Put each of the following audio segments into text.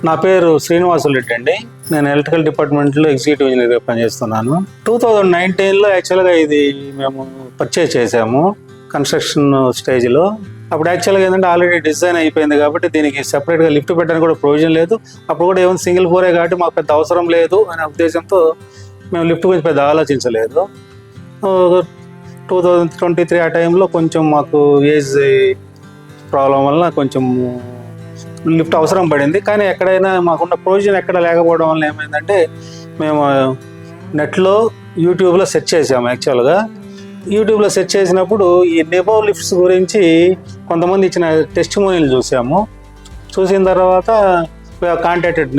నా పేరు శ్రీనివాసులు రెడ్డి అండి. నేను ఎలక్ట్రికల్ డిపార్ట్మెంట్లో ఎగ్జిక్యూటివ్ ఇంజనీర్గా పనిచేస్తున్నాను. 2019లో యాక్చువల్గా ఇది మేము పర్చేజ్ చేసాము కన్స్ట్రక్షన్ స్టేజ్లో. అప్పుడు యాక్చువల్గా ఏంటంటే ఆల్రెడీ డిజైన్ అయిపోయింది కాబట్టి దీనికి సెపరేట్గా లిఫ్ట్ పెట్టడానికి కూడా ప్రొవిజన్ లేదు. అప్పుడు కూడా ఏమైనా సింగిల్ ఫ్లోరే కాబట్టి మాకు పెద్ద అవసరం లేదు అనే ఉద్దేశంతో మేము లిఫ్ట్ గురించి పెద్ద ఆలోచించలేదు. 2023 ఆ టైంలో కొంచెం మాకు ఏజ్ ప్రాబ్లం వల్ల కొంచెం లిఫ్ట్ అవసరం పడింది. కానీ ఎక్కడైనా మాకున్న ప్రొవిజన్ ఎక్కడ లేకపోవడం వల్ల ఏమైందంటే మేము నెట్లో యూట్యూబ్లో సెర్చ్ చేసాము. యాక్చువల్గా యూట్యూబ్లో సెర్చ్ చేసినప్పుడు ఈ నెబో లిఫ్ట్స్ గురించి కొంతమంది ఇచ్చిన టెస్టిమోనియల్ చూసాము. చూసిన తర్వాత కాంటాక్టెడ్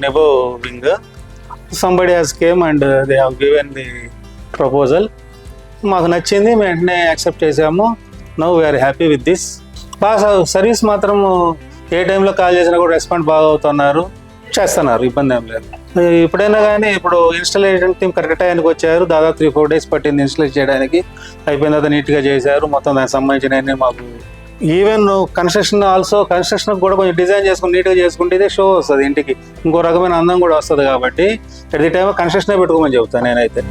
నెబో వింగ్. Somebody has came and they have given the proposal. మాకు నచ్చింది, మేము వెంటనే యాక్సెప్ట్ చేసాము. Now we are happy with this. బాగా సర్వీస్ మాత్రం ఏ టైంలో కాల్ చేసినా కూడా రెస్పాండ్ బాగా అవుతున్నారు, చేస్తున్నారు, ఇబ్బంది ఏం లేదు. ఎప్పుడైనా కానీ ఇప్పుడు ఇన్స్టాలేషన్ టీం కరెక్ట్ టైంకి వచ్చారు. దాదాపు 3-4 days పట్టింది ఇన్స్టాలేట్ చేయడానికి. అయిపోయిన తర్వాత నీట్గా చేశారు. మొత్తం దానికి సంబంధించిన మాకు ఈవెన్ కన్స్ట్రక్షన్ కూడా కొంచెం డిజైన్ చేసుకుని నీట్గా చేసుకుంటే ఇదే షో వస్తుంది ఇంటికి, ఇంకో రకమైన అందం కూడా వస్తుంది. కాబట్టి ఎట్ ది టైం కన్స్ట్రక్షనే పెట్టుకోమని చెబుతాను నేనైతే.